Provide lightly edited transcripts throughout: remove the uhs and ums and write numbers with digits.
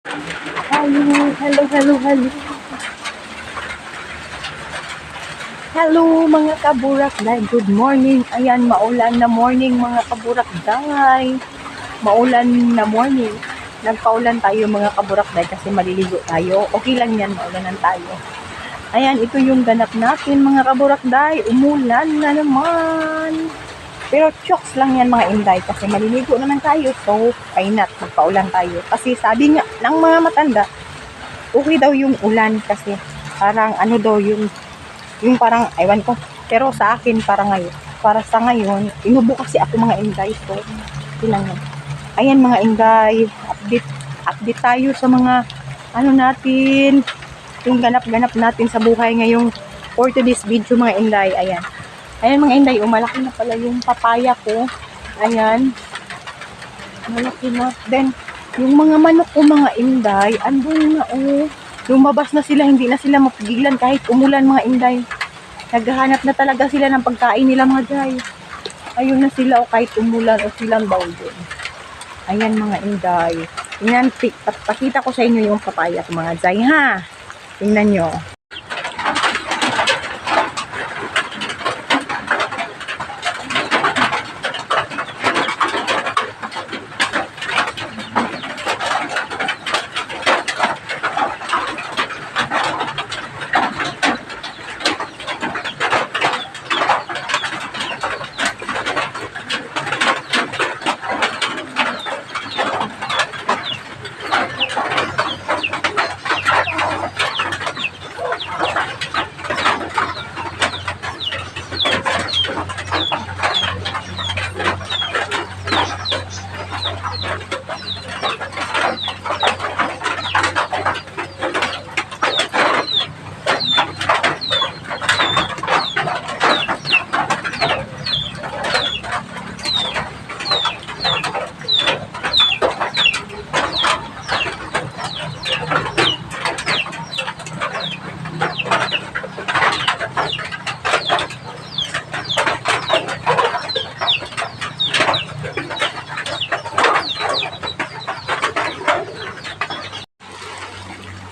Hello, hello, hello, hello. Hello mga kaburakday, good morning. Ayan, maulan na morning mga kaburakday. Maulan na morning. Nagpaulan tayo mga kaburakday kasi maliligo tayo. Okay lang yan, maulanan tayo. Ayan, ito yung ganap natin mga kaburakday. Umulan na naman. Pero chokes lang yan mga inday kasi maliligo naman tayo. So, why not? Magpaulan tayo. Kasi sabi nga ng mga matanda, okay daw yung ulan kasi parang ano daw yung parang ewan ko. Pero sa akin para sa ngayon, inubo kasi ako mga inday. So, ilang yan. Ayan mga inday, update tayo sa mga ano natin, yung ganap-ganap natin sa buhay ngayong for today's video mga inday. Ayan mga inday, malaki na pala yung papaya ko. Ayan. Malaki na. Then, yung mga manok ko mga inday, andun na lumabas na sila, hindi na sila mapigilan kahit umulan mga inday. Naghahanap na talaga sila ng pagkain nila mga jay. Ayun na sila kahit umulan o silang daw doon. Ayan mga inday. Tingnan, pakita ko sa inyo yung papaya ko mga jay ha. Tingnan nyo.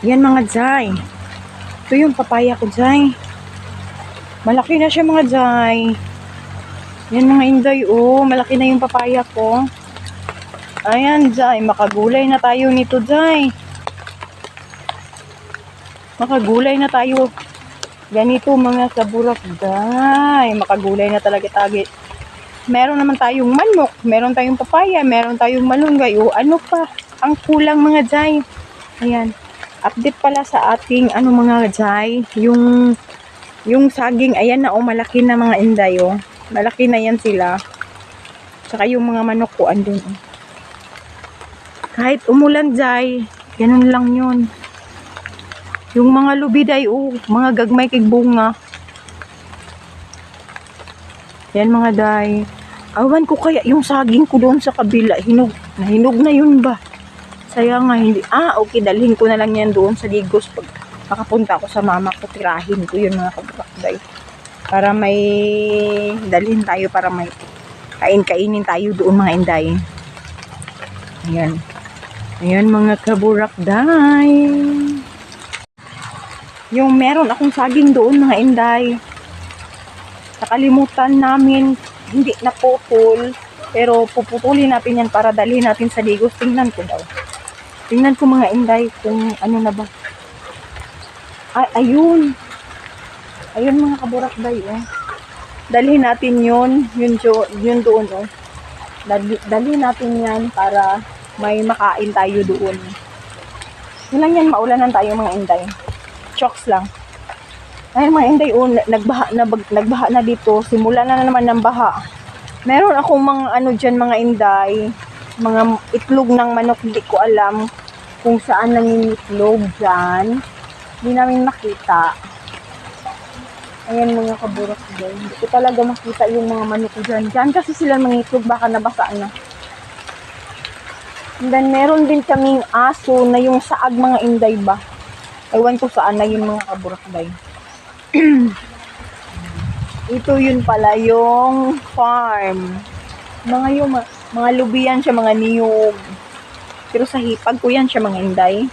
Yan mga jay. Ito yung papaya ko jay. Malaki na siya mga jay. Yan mga inday malaki na yung papaya ko. Ayan jay, makagulay na tayo nito jay. Makagulay na tayo. Ganito mga kaburakday. Makagulay na talaga tayo. Meron naman tayong manok, meron tayong papaya, meron tayong malunggay. Ano pa ang kulang mga jay? Ayan. Update pala sa ating mga jay, yung saging, ayan na malaki na mga inday malaki na yan sila. Tsaka yung mga manok ko andun kahit umulan jay, ganun lang yun. Yung mga lubiday mga gagmay kay bunga. Yan mga day. Awan ko kaya yung saging ko doon sa kabila, hinog na yun ba? Sayang nga hindi. Okay, dalhin ko na lang yan doon sa Digos pag makapunta ako sa mama ko, tirahin ko yun mga kaburakday. Para may dalhin tayo, para may kainin tayo doon mga inday. Ayan. Ayan mga kaburakday. Yung meron akong saging doon mga inday. Nakalimutan namin, hindi naputol. Pero puputulin natin yan para dalhin natin sa Digos. Tingnan ko daw. Tingnan ko mga inday kung ano na ba. Ayun. Ayun mga kaburakday dalhin natin yun doon dalhin natin yan para may makain tayo doon. Yun lang yan, maulanan tayo mga inday. Chokes lang. Ayun mga inday nagbaha na dito. Simula na naman ng baha. Meron akong mga dyan mga inday, mga itlog ng manok, hindi ko alam kung saan nangingitlog dyan. Hindi namin makita. Ayan mga kaburakday. Hindi ko talaga makita yung mga manok ko dyan. Dyan kasi sila mangitlog, baka nabasa na. And then meron din kaming aso na yung saag mga inday ba. Ewan ko saan na yung mga kaburakday. Ito yun pala yung farm. Mga lubian siya, mga niyog. Pero sa hipag ko yan siya mga inday.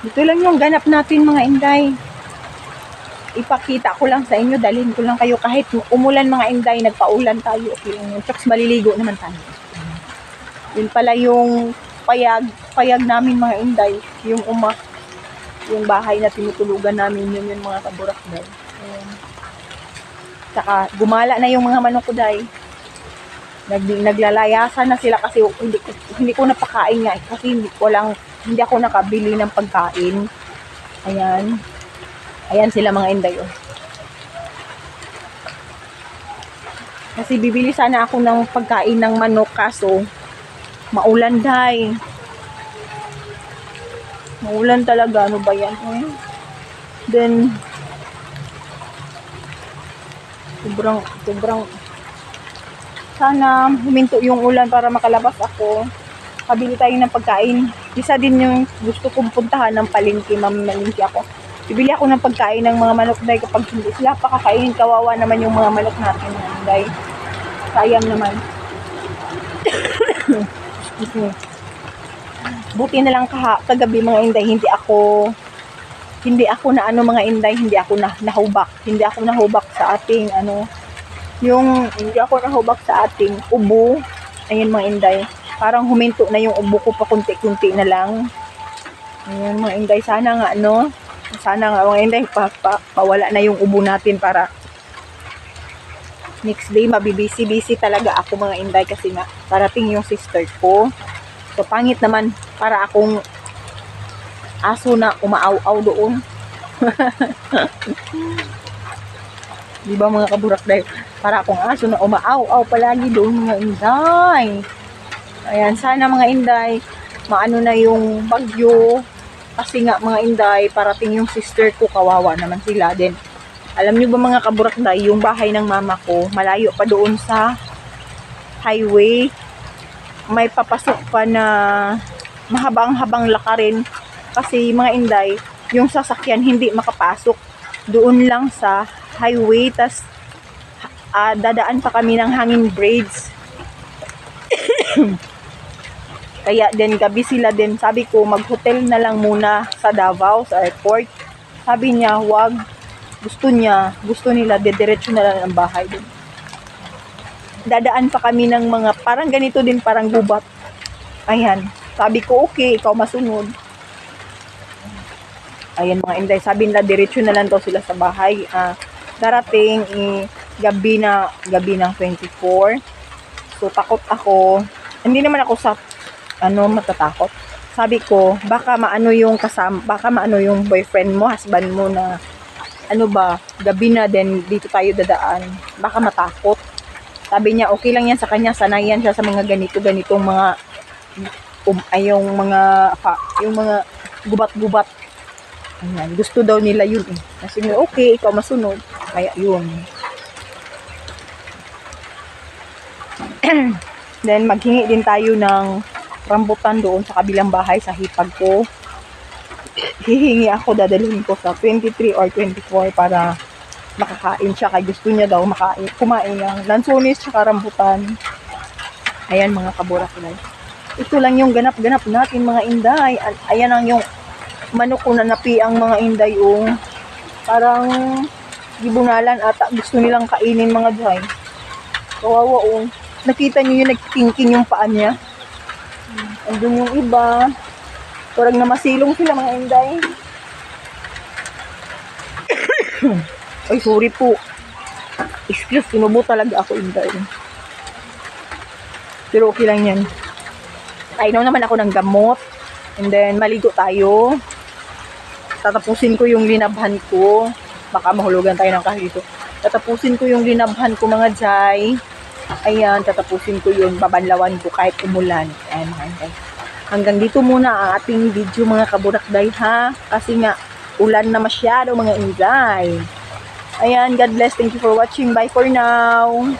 Ito lang yung ganap natin mga inday. Ipakita ko lang sa inyo, dalhin ko lang kayo kahit umulan mga inday, nagpaulan tayo. Okay lang yun. Tsaka maliligo naman tayo. Yun pala yung payag namin mga inday. Yung bahay na tinutulugan namin, yun yung mga kaburakday. Ayan. Tsaka gumala na yung mga manok ko day. Naglalayasan na sila kasi hindi ko napakain nga kasi hindi ako nakabili ng pagkain. Ayan sila mga inday. Oh. Kasi bibili sana ako ng pagkain ng manok kaso maulan day. Maulan talaga. Ano ba yan? Then sobrang sana huminto yung ulan para makalabas ako. Kabili tayo ng pagkain. Isa din yung gusto kong puntahan ng palengke. Mamalingki ako. Bibili ako ng pagkain ng mga manok day kapag hindi sila pakakainin. Kawawa naman yung mga manok natin day. Sayang naman. Buti na lang kagabi mga inday, hindi ako na mga inday, hindi ako nahubak sa ating hindi ako nahubak sa ating ubo. Ayun mga inday, parang huminto na yung ubo ko pa kunti-kunti na lang. Ayun mga inday, sana nga mga inday pawala na yung ubo natin para next day mabibisi-bisi talaga ako mga inday kasi nga parating yung sister ko. So pangit naman para akong aso na umaaw-aw doon. Di ba mga kaburakday? Para akong aso na umaaw-aw palagi doon mga inday. Ayan, sana mga inday maano na yung bagyo. Kasi nga mga inday, parating yung sister ko, kawawa naman sila din. Alam niyo ba mga kaburakday, yung bahay ng mama ko, malayo pa doon sa highway. May papasok pa na mahabang-habang lakarin. Kasi mga inday, yung sasakyan hindi makapasok. Doon lang sa highway, tas dadaan pa kami ng hanging bridge. Kaya din gabi sila din, sabi ko mag-hotel na lang muna sa Davao, sa airport. Sabi niya, wag. Gusto nila, diretso na lang ang bahay din. Dadaan pa kami ng mga, parang ganito din, parang gubat. Ayan. Sabi ko, okay, ikaw masunod. Ayan mga inday, sabi nila, diretso na lang daw sila sa bahay. Darating, gabi ng 24. So, takot ako. Hindi naman ako matatakot. Sabi ko, baka maano yung boyfriend mo, husband mo na, gabi na din, dito tayo dadaan. Baka matakot. Sabi niya, okay lang yan sa kanya, sanayan siya sa mga ganitong mga, yung mga gubat-gubat. Ayan, gusto daw nila yun eh. Kasi okay, ikaw masunod. Kaya yun. Then, maghingi din tayo ng rambutan doon sa kabilang bahay sa hipag ko. Hihingi ako, dadalhin ko sa 23 or 24 para makakain siya. Kaya gusto niya daw kumain ng lansones tsaka rambutan. Ayan mga kaburakday. Ito lang yung ganap-ganap natin mga inday. Ayan ang yung manok ko na napi ang mga inday. Parang gibunalan ata. Gusto nilang kainin mga day. Kawawa Nakita niyo yung nagtingking yung paa niya. Andun yung iba. Parang namasilong sila mga inday. Ay, sorry po. Excuse, tinubo talaga ako inday. Pero okay lang yan. Inom naman ako ng gamot. And then, maligo tayo. Tatapusin ko yung linabhan ko. Baka mahulugan tayo ng kahito. Tatapusin ko yung linabhan ko mga jay. Ayan, tatapusin ko yun. Babanlawan ko kahit umulan. Ayan mga inday. Hanggang dito muna ang ating video mga kaburakday ha. Kasi nga, ulan na masyado mga inday. Ayan, God bless. Thank you for watching. Bye for now.